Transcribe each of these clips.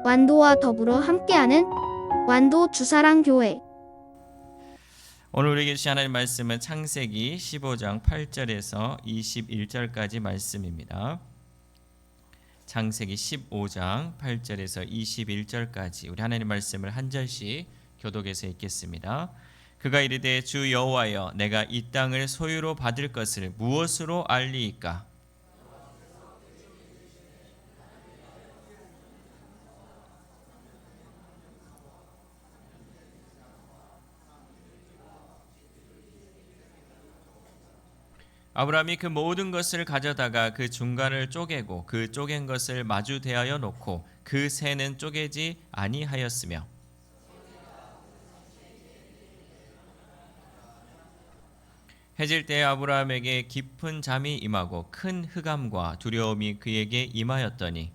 완도와 더불어 함께하는 완도 주사랑교회. 오늘 우리에게 주신 하나님 말씀은 창세기 15장 8절에서 21절까지 말씀입니다. 창세기 15장 8절에서 21절까지 우리 하나님 말씀을 한 절씩 교독해서 읽겠습니다. 그가 이르되 주 여호와여 내가 이 땅을 소유로 받을 것을 무엇으로 알리이까? 아브라함이 그 모든 것을 가져다가 그 중간을 쪼개고 그 쪼갠 것을 마주 대하여 놓고 그 새는 쪼개지 아니하였으며 해질 때에 아브라함에게 깊은 잠이 임하고 큰 흑암과 두려움이 그에게 임하였더니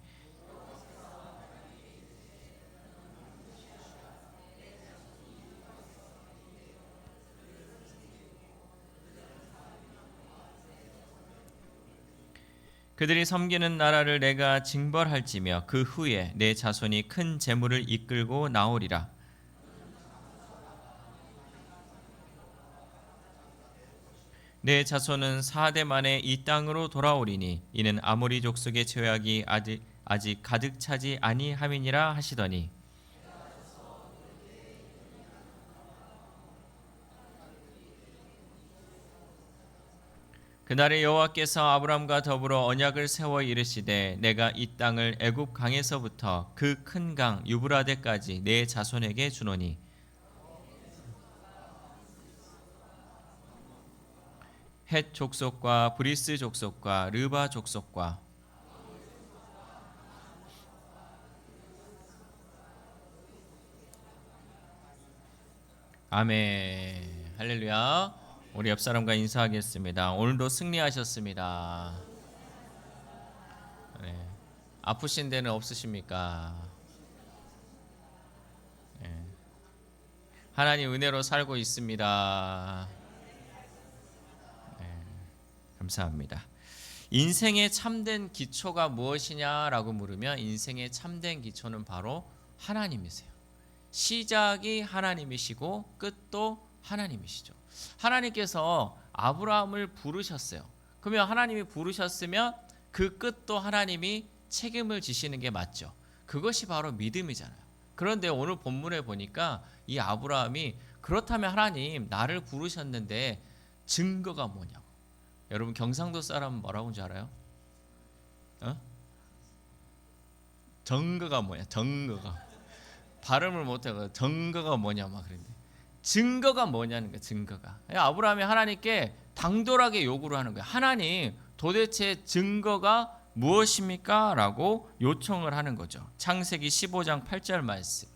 그들이 섬기는 나라를 내가 징벌할지며 그 후에 내 자손이 큰 재물을 이끌고 나오리라. 내 자손은 4대 만에 이 땅으로 돌아오리니 이는 아모리 족속의 죄악이 아직 가득 차지 아니함이니라 하시더니 그날에 여호와께서 아브람과 더불어 언약을 세워 이르시되 내가 이 땅을 애굽 강에서부터 그 큰 강 유브라데까지 내 자손에게 주노니 헷 족속과 브리스 족속과 르바 족속과 아멘. 할렐루야. 우리 옆 사람과 인사하겠습니다. 오늘도 승리하셨습니다. 네. 아프신 데는 없으십니까? 네. 하나님 은혜로 살고 있습니다. 네. 감사합니다. 인생의 참된 기초가 무엇이냐라고 물으면 인생의 참된 기초는 바로 하나님이세요. 시작이 하나님이시고 끝도 하나님이시죠. 하나님께서 아브라함을 부르셨어요. 그러면 하나님이 부르셨으면 그 끝도 하나님이 책임을 지시는 게 맞죠. 그것이 바로 믿음이잖아요. 그런데 오늘 본문에 보니까 이 아브라함이 그렇다면 하나님 나를 부르셨는데 증거가 뭐냐고. 여러분 경상도 사람은 뭐라고 하는지 알아요? 증거가 뭐야? 증거가. 발음을 못해서 증거가 뭐냐 막 그랬는데 증거가 뭐냐는 거야. 증거가. 아브라함이 하나님께 당돌하게 요구를 하는 거야. 하나님 도대체 증거가 무엇입니까? 라고 요청을 하는 거죠. 창세기 15장 8절 말씀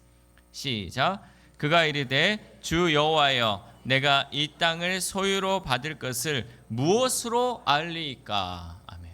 시작. 그가 이르되 주 여호와여 내가 이 땅을 소유로 받을 것을 무엇으로 알리이까? 아멘.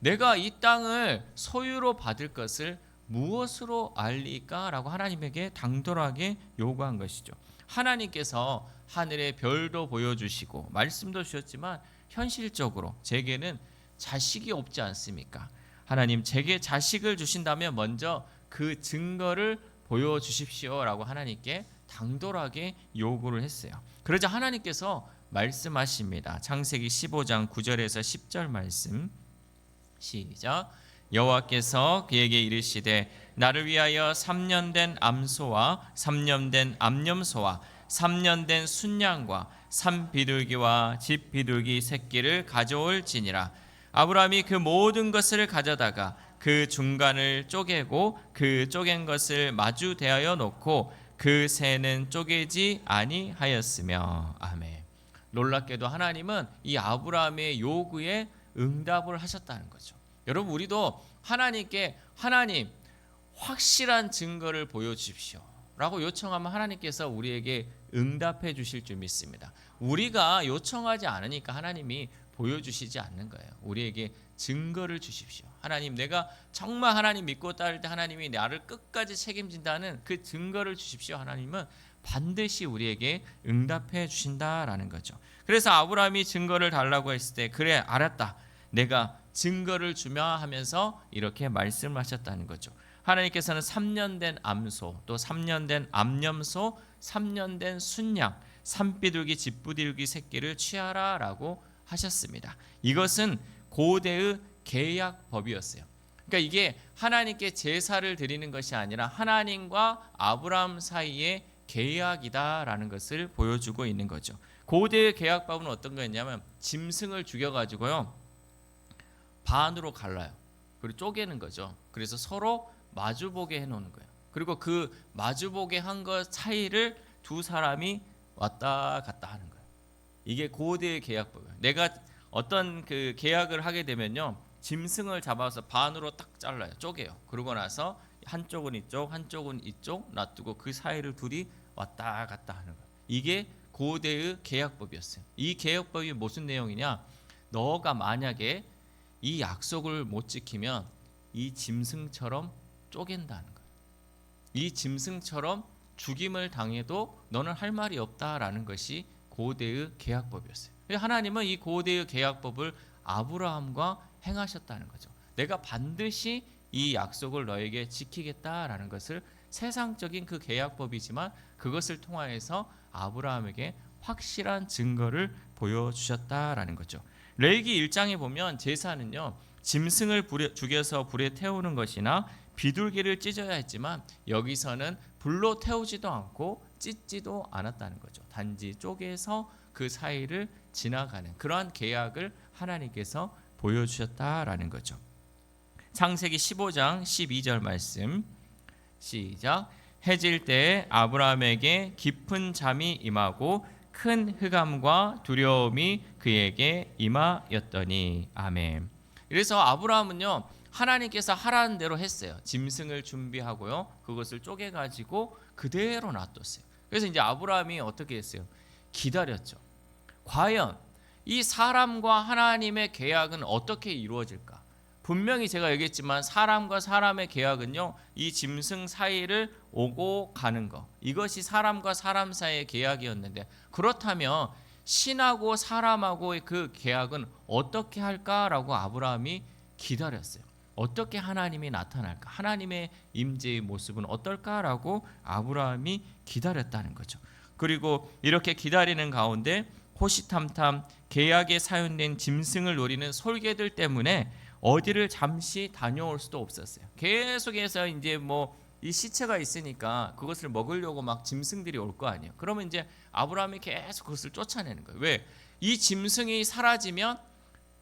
내가 이 땅을 소유로 받을 것을 무엇으로 알리까? 라고 하나님에게 당돌하게 요구한 것이죠. 하나님께서 하늘의 별도 보여주시고 말씀도 주셨지만 현실적으로 제게는 자식이 없지 않습니까? 하나님 제게 자식을 주신다면 먼저 그 증거를 보여주십시오 라고 하나님께 당돌하게 요구를 했어요. 그러자 하나님께서 말씀하십니다. 창세기 15장 9절에서 10절 말씀 시작. 여호와께서 그에게 이르시되 나를 위하여 3년 된 암소와 3년 된 암염소와 3년 된 순양과 산비둘기와 집비둘기 새끼를 가져올지니라. 아브라함이 그 모든 것을 가져다가 그 중간을 쪼개고 그 쪼갠 것을 마주 대하여 놓고 그 새는 쪼개지 아니하였으며. 아멘. 놀랍게도 하나님은 이 아브라함의 요구에 응답을 하셨다는 거죠. 여러분 우리도 하나님께 하나님 확실한 증거를 보여주십시오 라고 요청하면 하나님께서 우리에게 응답해 주실 줄 믿습니다. 우리가 요청하지 않으니까 하나님이 보여주시지 않는 거예요. 우리에게 증거를 주십시오. 하나님 내가 정말 하나님 믿고 따를 때 하나님이 나를 끝까지 책임진다는 그 증거를 주십시오. 하나님은 반드시 우리에게 응답해 주신다라는 거죠. 그래서 아브라함이 증거를 달라고 했을 때 그래 알았다. 내가 증거를 주며 하면서 이렇게 말씀하셨다는 거죠. 하나님께서는 3년 된 암소, 또 3년 된 암염소, 3년 된 순양, 산비둘기 집부들기 새끼를 취하라라고 하셨습니다. 이것은 고대의 계약법이었어요. 그러니까 이게 하나님께 제사를 드리는 것이 아니라 하나님과 아브라함 사이의 계약이다라는 것을 보여주고 있는 거죠. 고대의 계약법은 어떤 거였냐면 짐승을 죽여가지고요 반으로 갈라요. 그리고 쪼개는 거죠. 그래서 서로 마주보게 해놓는 거예요. 그리고 그 마주보게 한 것 사이를 두 사람이 왔다 갔다 하는 거예요. 이게 고대의 계약법이에요. 내가 어떤 그 계약을 하게 되면요 짐승을 잡아서 반으로 딱 잘라요. 쪼개요. 그러고 나서 한쪽은 이쪽 한쪽은 이쪽 놔두고 그 사이를 둘이 왔다 갔다 하는 거예요. 이게 고대의 계약법이었어요. 이 계약법이 무슨 내용이냐, 너가 만약에 이 약속을 못 지키면 이 짐승처럼 쪼갠다는 거예요. 이 짐승처럼 죽임을 당해도 너는 할 말이 없다라는 것이 고대의 계약법이었어요. 하나님은 이 고대의 계약법을 아브라함과 행하셨다는 거죠. 내가 반드시 이 약속을 너에게 지키겠다라는 것을 세상적인 그 계약법이지만 그것을 통하여서 아브라함에게 확실한 증거를 보여주셨다라는 거죠. 레위기 1장에 보면 제사는요 짐승을 죽여서 불에 태우는 것이나 비둘기를 찢어야 했지만 여기서는 불로 태우지도 않고 찢지도 않았다는 거죠. 단지 쪼개서 그 사이를 지나가는 그러한 계약을 하나님께서 보여주셨다라는 거죠. 창세기 15장 12절 말씀 시작. 해질 때에 아브라함에게 깊은 잠이 임하고 큰 흑암과 두려움이 그에게 임하였더니. 아멘. 그래서 아브라함은요 하나님께서 하라는 대로 했어요. 짐승을 준비하고요 그것을 쪼개가지고 그대로 놔뒀어요. 그래서 이제 아브라함이 어떻게 했어요? 기다렸죠. 과연 이 사람과 하나님의 계약은 어떻게 이루어질까? 분명히 제가 얘기했지만 사람과 사람의 계약은요 이 짐승 사이를 오고 가는 거, 이것이 사람과 사람 사이의 계약이었는데, 그렇다면 신하고 사람하고의 그 계약은 어떻게 할까라고 아브라함이 기다렸어요. 어떻게 하나님이 나타날까? 하나님의 임재의 모습은 어떨까라고 아브라함이 기다렸다는 거죠. 그리고 이렇게 기다리는 가운데 호시탐탐 계약에 사용된 짐승을 노리는 솔개들 때문에 어디를 잠시 다녀올 수도 없었어요. 계속해서 이제 뭐 이 시체가 있으니까 그것을 먹으려고 막 짐승들이 올 거 아니에요. 그러면 이제 아브라함이 계속 그것을 쫓아내는 거예요. 왜? 이 짐승이 사라지면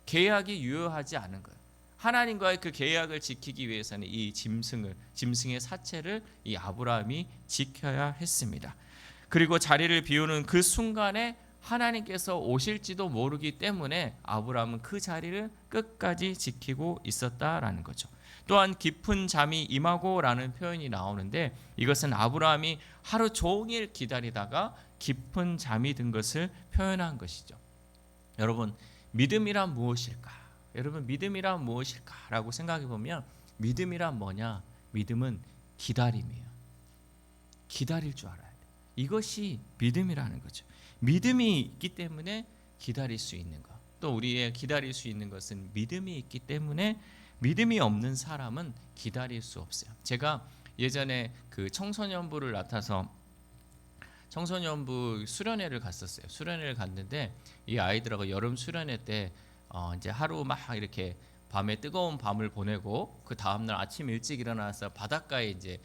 계약이 유효하지 않은 거예요. 하나님과의 그 계약을 지키기 위해서는 이 짐승의 사체를 이 아브라함이 지켜야 했습니다. 그리고 자리를 비우는 그 순간에 하나님께서 오실지도 모르기 때문에 아브라함은 그 자리를 끝까지 지키고 있었다라는 거죠. 또한 깊은 잠이 임하고라는 표현이 나오는데 이것은 아브라함이 하루 종일 기다리다가 깊은 잠이 든 것을 표현한 것이죠. 여러분, 믿음이란 무엇일까? 여러분, 믿음이란 무엇일까라고 생각해 보면 믿음이란 뭐냐? 믿음은 기다림이에요. 기다릴 줄 알아야 돼. 이것이 믿음이라는 거죠. 믿음이 있기 때문에 기다릴 수 있는 것. 또 우리의 기다릴 수 있는 것은 믿음이 있기 때문에 믿음이 없는 사람은 기다릴 수 없어요. 제가 예전에 그 청소년부를 맡아서 청소년부 수련회를 갔었어요. 수련회를 갔는데 이 아이들하고 여름 수련회 때 이제 하루 막 이렇게 밤에 뜨거운 밤을 보내고 그 다음날 아침 일찍 일어나서 바닷가에 이제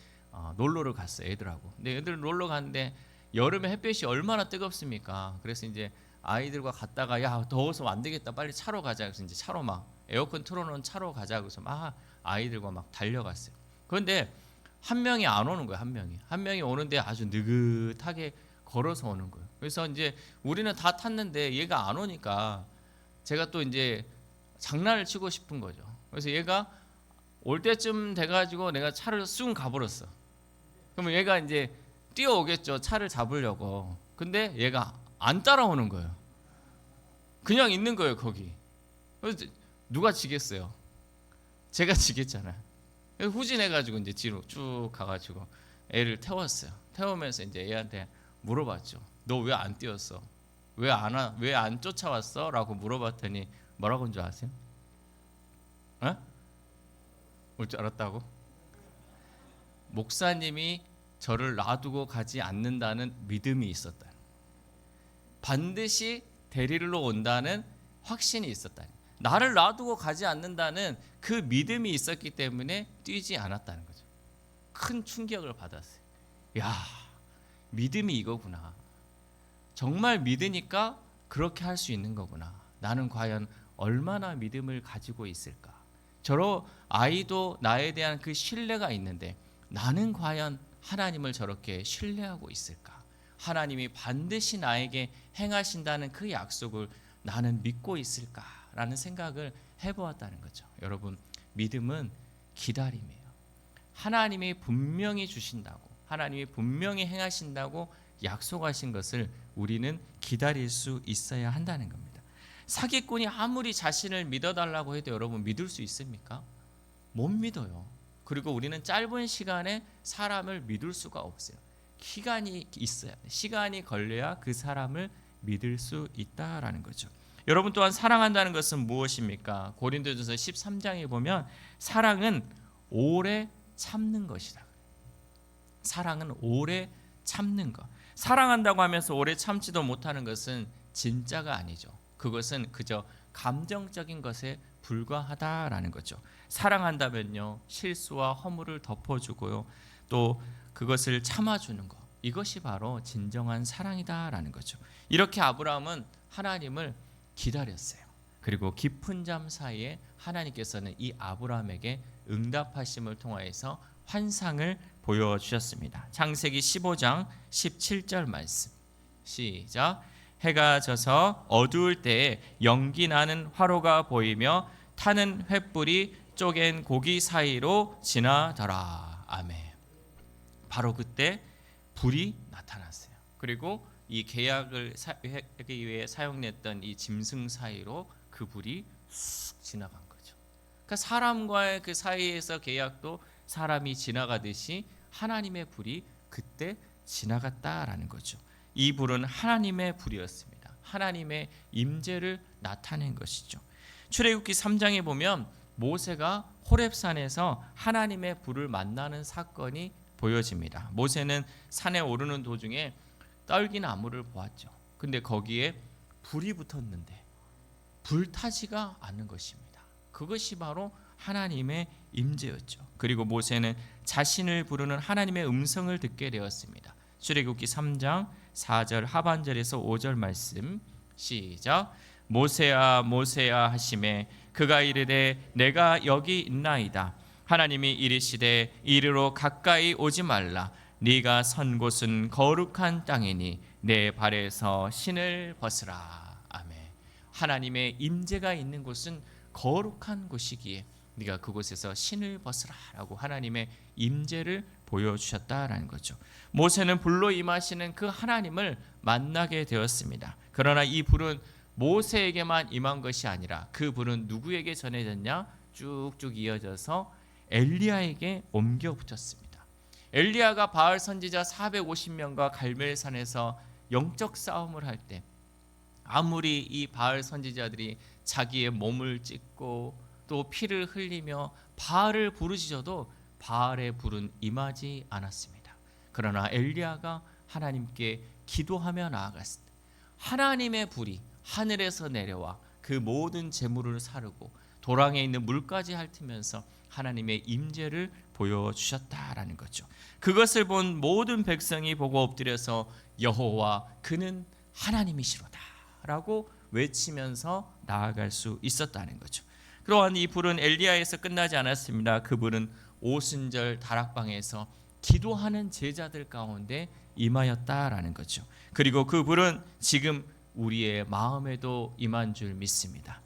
놀러를 갔어요. 애들하고. 근데 애들 놀러 갔는데 여름에 햇볕이 얼마나 뜨겁습니까? 그래서 이제 아이들과 갔다가 야 더워서 안 되겠다 빨리 차로 가자. 그래서 이제 차로 막 에어컨 틀어놓은 차로 가자. 그래서 막 아이들과 막 달려갔어요. 그런데 한 명이 안 오는 거예요. 한 명이 오는데 아주 느긋하게 걸어서 오는 거예요. 그래서 이제 우리는 다 탔는데 얘가 안 오니까 제가 또 이제 장난을 치고 싶은 거죠. 그래서 얘가 올 때쯤 돼가지고 내가 차를 쑥 가버렸어. 그러면 얘가 이제 뛰어오겠죠. 차를 잡으려고. 근데 얘가 안 따라오는 거예요. 그냥 있는 거예요, 거기. 그래서 누가 지겠어요? 제가 지겠잖아요. 그래서 후진해가지고 이제 뒤로 쭉 가가지고 애를 태웠어요. 태우면서 이제 애한테 물어봤죠. 너 왜 안 뛰었어? 왜 안 쫓아왔어? 라고 물어봤더니 뭐라고 한 줄 아세요? 올 줄 알았다고? 목사님이 저를 놔두고 가지 않는다는 믿음이 있었다. 반드시 데리러 온다는 확신이 있었다. 나를 놔두고 가지 않는다는 그 믿음이 있었기 때문에 뛰지 않았다는 거죠. 큰 충격을 받았어요. 야, 믿음이 이거구나. 정말 믿으니까 그렇게 할 수 있는 거구나. 나는 과연 얼마나 믿음을 가지고 있을까? 저러 아이도 나에 대한 그 신뢰가 있는데 나는 과연 하나님을 저렇게 신뢰하고 있을까? 하나님이 반드시 나에게 행하신다는 그 약속을 나는 믿고 있을까라는 생각을 해보았다는 거죠. 여러분, 믿음은 기다림이에요. 하나님이 분명히 주신다고, 하나님이 분명히 행하신다고 약속하신 것을 우리는 기다릴 수 있어야 한다는 겁니다. 사기꾼이 아무리 자신을 믿어달라고 해도 여러분 믿을 수 있습니까? 못 믿어요. 그리고 우리는 짧은 시간에 사람을 믿을 수가 없어요. 기간이 있어야 돼. 시간이 걸려야 그 사람을 믿을 수 있다라는 거죠. 여러분 또한 사랑한다는 것은 무엇입니까? 고린도전서 13장에 보면 사랑은 오래 참는 것이다. 사랑은 오래 참는 것. 사랑한다고 하면서 오래 참지도 못하는 것은 진짜가 아니죠. 그것은 그저 감정적인 것에 불과하다라는 거죠. 사랑한다면요, 실수와 허물을 덮어주고요, 또 그것을 참아주는 것, 이것이 바로 진정한 사랑이다라는 거죠. 이렇게 아브라함은 하나님을 기다렸어요. 그리고 깊은 잠 사이에 하나님께서는 이 아브라함에게 응답하심을 통하여서 환상을 보여주셨습니다. 창세기 15장 17절 말씀 시작. 해가 져서 어두울 때에 연기 나는 화로가 보이며 타는 횃불이 쪼갠 고기 사이로 지나더라. 아멘. 바로 그때 불이 나타났어요. 그리고 이 계약을 하기 위해 사용했던 이 짐승 사이로 그 불이 쑥 지나간 거죠. 그러니까 사람과의 그 사이에서 계약도 사람이 지나가듯이 하나님의 불이 그때 지나갔다라는 거죠. 이 불은 하나님의 불이었습니다. 하나님의 임재를 나타낸 것이죠. 출애굽기 3장에 보면 모세가 호렙산에서 하나님의 불을 만나는 사건이 보여집니다. 모세는 산에 오르는 도중에 떨기나무를 보았죠. 근데 거기에 불이 붙었는데 불타지가 않는 것입니다. 그것이 바로 하나님의 임재였죠. 그리고 모세는 자신을 부르는 하나님의 음성을 듣게 되었습니다. 출애굽기 3장 4절 하반절에서 5절 말씀 시작. 모세야 모세야 하시매 그가 이르되 내가 여기 있나이다. 하나님이 이르시되 이리로 가까이 오지 말라. 네가 선 곳은 거룩한 땅이니 내 발에서 신을 벗으라. 아멘. 하나님의 임재가 있는 곳은 거룩한 곳이기에 네가 그곳에서 신을 벗으라라고 하나님의 임재를 보여주셨다라는 거죠. 모세는 불로 임하시는 그 하나님을 만나게 되었습니다. 그러나 이 불은 모세에게만 임한 것이 아니라 그 불은 누구에게 전해졌냐? 쭉쭉 이어져서 엘리야에게 옮겨 붙였습니다. 엘리야가 바알 선지자 450명과 갈멜산에서 영적 싸움을 할 때 아무리 이 바알 선지자들이 자기의 몸을 찢고 또 피를 흘리며 바알을 부르짖어도 바알의 불은 임하지 않았습니다. 그러나 엘리야가 하나님께 기도하며 나아갔을 때 하나님의 불이 하늘에서 내려와 그 모든 재물을 사르고 도랑에 있는 물까지 핥으면서 하나님의 임재를 보여주셨다라는 거죠. 그것을 본 모든 백성이 보고 엎드려서 여호와 그는 하나님이시로다 라고 외치면서 나아갈 수 있었다는 거죠. 그러한 이 불은 엘리야에서 끝나지 않았습니다. 그 불은 오순절 다락방에서 기도하는 제자들 가운데 임하였다라는 거죠. 그리고 그 불은 지금 우리의 마음에도 임한 줄 믿습니다.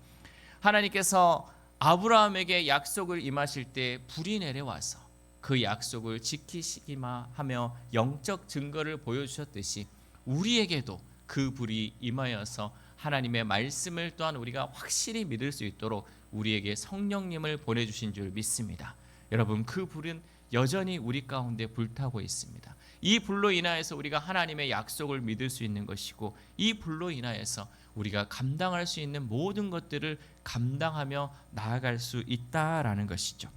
하나님께서 아브라함에게 약속을 임하실 때 불이 내려와서 그 약속을 지키시기만 하며 영적 증거를 보여주셨듯이 우리에게도 그 불이 임하여서 하나님의 말씀을 또한 우리가 확실히 믿을 수 있도록 우리에게 성령님을 보내주신 줄 믿습니다. 여러분, 그 불은 여전히 우리 가운데 불타고 있습니다. 이 불로 인하여서 우리가 하나님의 약속을 믿을 수 있는 것이고 이 불로 인하여서 우리가 감당할 수 있는 모든 것들을 감당하며 나아갈 수 있다라는 것이죠.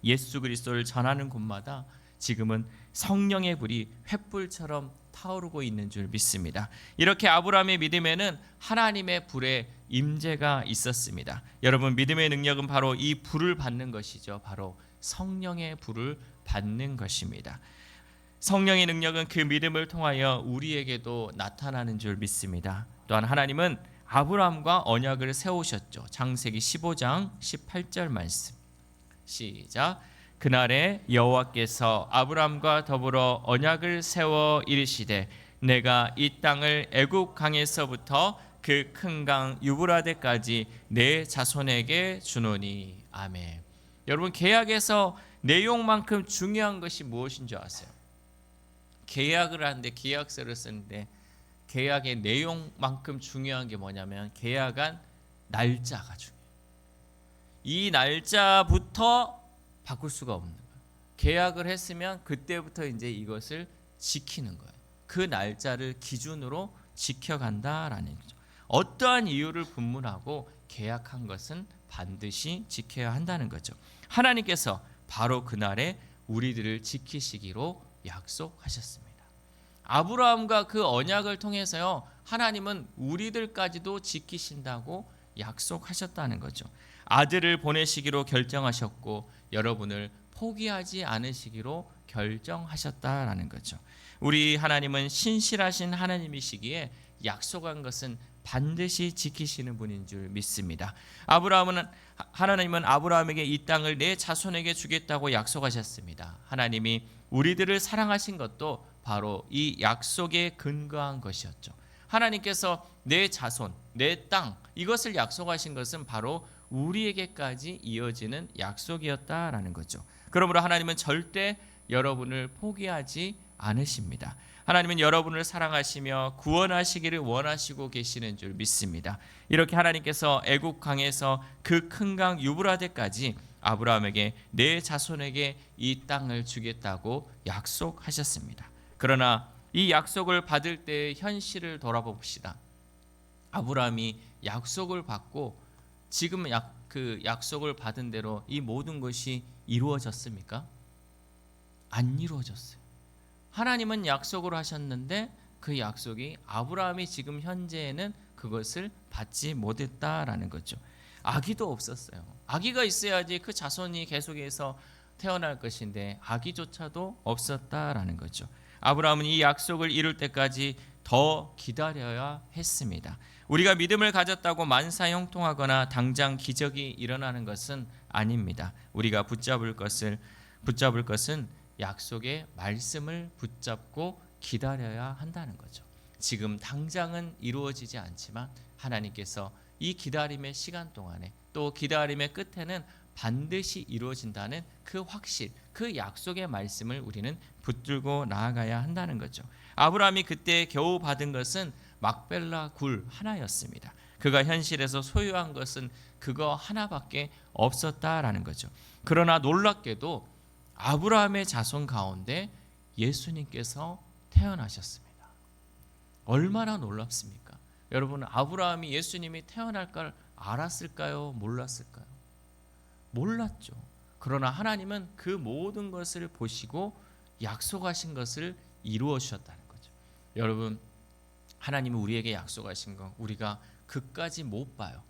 예수 그리스도를 전하는 곳마다 지금은 성령의 불이 횃불처럼 타오르고 있는 줄 믿습니다. 이렇게 아브라함의 믿음에는 하나님의 불의 임재가 있었습니다. 여러분, 믿음의 능력은 바로 이 불을 받는 것이죠. 바로 성령의 불을 받는 것입니다. 성령의 능력은 그 믿음을 통하여 우리에게도 나타나는 줄 믿습니다. 또한 하나님은 아브라함과 언약을 세우셨죠. 창세기 15장 18절 말씀. 시작. 그날에 여호와께서 아브라함과 더불어 언약을 세워 이르시되 내가 이 땅을 애굽 강에서부터 그 큰 강 유브라데까지 내 자손에게 주노니. 아멘. 여러분, 계약에서 내용만큼 중요한 것이 무엇인 줄 아세요? 계약을 하는데 계약서를 쓰는데 계약의 내용만큼 중요한 게 뭐냐면 계약한 날짜가 중요해요. 이 날짜부터 바꿀 수가 없는 거예요. 계약을 했으면 그때부터 이제 이것을 지키는 거예요. 그 날짜를 기준으로 지켜간다라는 거죠. 어떠한 이유를 분문하고 계약한 것은 반드시 지켜야 한다는 거죠. 하나님께서 바로 그날에 우리들을 지키시기로 약속하셨습니다. 아브라함과 그 언약을 통해서요, 하나님은 우리들까지도 지키신다고 약속하셨다는 거죠. 아들을 보내시기로 결정하셨고 여러분을 포기하지 않으시기로 결정하셨다라는 거죠. 우리 하나님은 신실하신 하나님이시기에 약속한 것은 반드시 지키시는 분인 줄 믿습니다. 하나님은 아브라함에게 이 땅을 내 자손에게 주겠다고 약속하셨습니다. 하나님이 우리들을 사랑하신 것도 바로 이 약속에 근거한 것이었죠. 하나님께서 내 자손, 내 땅, 이것을 약속하신 것은 바로 우리에게까지 이어지는 약속이었다라는 거죠. 그러므로 하나님은 절대 여러분을 포기하지 않으십니다. 하나님은 여러분을 사랑하시며 구원하시기를 원하시고 계시는 줄 믿습니다. 이렇게 하나님께서 애굽 강에서 그 큰 강 유브라데까지 아브라함에게 내 자손에게 이 땅을 주겠다고 약속하셨습니다. 그러나 이 약속을 받을 때의 현실을 돌아봅시다. 아브라함이 약속을 받고 지금 그 약속을 받은 대로 이 모든 것이 이루어졌습니까? 안 이루어졌어요. 하나님은 약속을 하셨는데 그 약속이 아브라함이 지금 현재에는 그것을 받지 못했다라는 거죠. 아기도 없었어요. 아기가 있어야지 그 자손이 계속해서 태어날 것인데 아기조차도 없었다라는 거죠. 아브라함은 이 약속을 이룰 때까지 더 기다려야 했습니다. 우리가 믿음을 가졌다고 만사형통하거나 당장 기적이 일어나는 것은 아닙니다. 우리가 붙잡을 것은 약속의 말씀을 붙잡고 기다려야 한다는 거죠. 지금 당장은 이루어지지 않지만 하나님께서 이 기다림의 시간 동안에 또 기다림의 끝에는 반드시 이루어진다는 그 확실, 그 약속의 말씀을 우리는 붙들고 나아가야 한다는 거죠. 아브라함이 그때 겨우 받은 것은 막벨라 굴 하나였습니다. 그가 현실에서 소유한 것은 그거 하나밖에 없었다라는 거죠. 그러나 놀랍게도 아브라함의 자손 가운데 예수님께서 태어나셨습니다. 얼마나 놀랍습니까? 여러분, 아브라함이 예수님이 태어날 걸 알았을까요? 몰랐을까요? 몰랐죠. 그러나 하나님은 그 모든 것을 보시고 약속하신 것을 이루어 주셨다는 거죠. 여러분, 하나님은 우리에게 약속하신 거 우리가 그까지 못 봐요.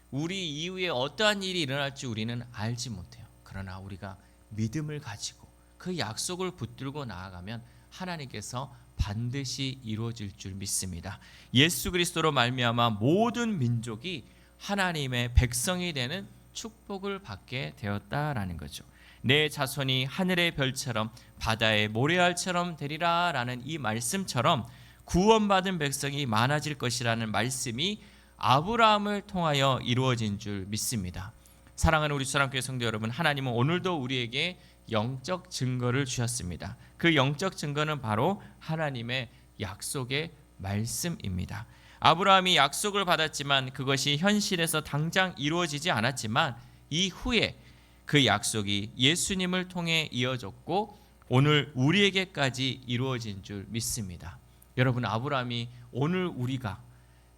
우리 이후에 어떠한 일이 일어날지 우리는 알지 못해요. 그러나 우리가 믿음을 가지고 그 약속을 붙들고 나아가면 하나님께서 반드시 이루어질 줄 믿습니다. 예수 그리스도로 말미암아 모든 민족이 하나님의 백성이 되는 축복을 받게 되었다라는 거죠. 내 자손이 하늘의 별처럼 바다의 모래알처럼 되리라라는 이 말씀처럼 구원받은 백성이 많아질 것이라는 말씀이 아브라함을 통하여 이루어진 줄 믿습니다. 사랑하는 우리 주사랑교회 성도 여러분, 하나님은 오늘도 우리에게 영적 증거를 주셨습니다. 그 영적 증거는 바로 하나님의 약속의 말씀입니다. 아브라함이 약속을 받았지만 그것이 현실에서 당장 이루어지지 않았지만 이후에 그 약속이 예수님을 통해 이어졌고 오늘 우리에게까지 이루어진 줄 믿습니다. 여러분, 아브라함이 오늘 우리가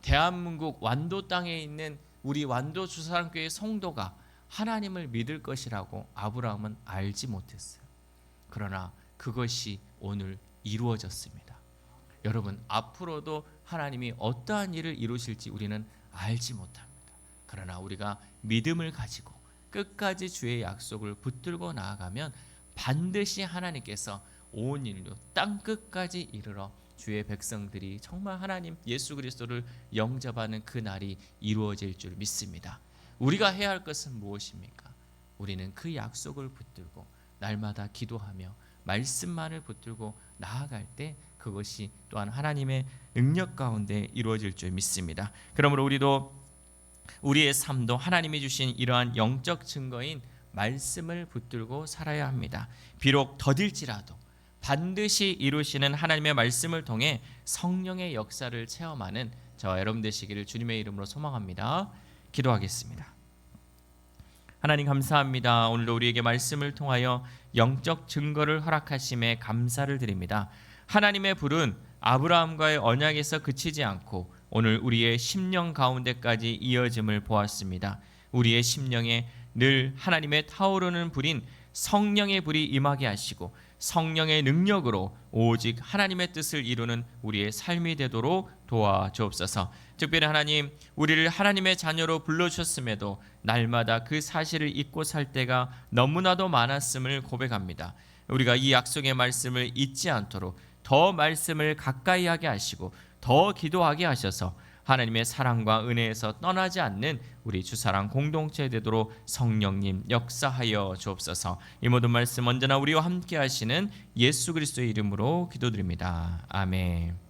대한민국 완도 땅에 있는 우리 완도 주사랑교회 성도가 하나님을 믿을 것이라고 아브라함은 알지 못했어요. 그러나 그것이 오늘 이루어졌습니다. 여러분, 앞으로도 하나님이 어떠한 일을 이루실지 우리는 알지 못합니다. 그러나 우리가 믿음을 가지고 끝까지 주의 약속을 붙들고 나아가면 반드시 하나님께서 온 인류 땅 끝까지 이르러 주의 백성들이 정말 하나님 예수 그리스도를 영접하는 그 날이 이루어질 줄 믿습니다. 우리가 해야 할 것은 무엇입니까? 우리는 그 약속을 붙들고 날마다 기도하며 말씀만을 붙들고 나아갈 때 그것이 또한 하나님의 능력 가운데 이루어질 줄 믿습니다. 그러므로 우리도 우리의 삶도 하나님이 주신 이러한 영적 증거인 말씀을 붙들고 살아야 합니다. 비록 더딜지라도 반드시 이루시는 하나님의 말씀을 통해 성령의 역사를 체험하는 저와 여러분 되시기를 주님의 이름으로 소망합니다. 기도하겠습니다. 하나님 감사합니다. 오늘도 우리에게 말씀을 통하여 영적 증거를 허락하심에 감사를 드립니다. 하나님의 불은 아브라함과의 언약에서 그치지 않고 오늘 우리의 심령 가운데까지 이어짐을 보았습니다. 우리의 심령에 늘 하나님의 타오르는 불인 성령의 불이 임하게 하시고 성령의 능력으로 오직 하나님의 뜻을 이루는 우리의 삶이 되도록 도와주옵소서. 특별히 하나님, 우리를 하나님의 자녀로 불러주셨음에도 날마다 그 사실을 잊고 살 때가 너무나도 많았음을 고백합니다. 우리가 이 약속의 말씀을 잊지 않도록 더 말씀을 가까이 하게 하시고 더 기도하게 하셔서 하나님의 사랑과 은혜에서 떠나지 않는 우리 주사랑 공동체 되도록 성령님 역사하여 주옵소서. 이 모든 말씀 언제나 우리와 함께 하시는 예수 그리스도의 이름으로 기도드립니다. 아멘.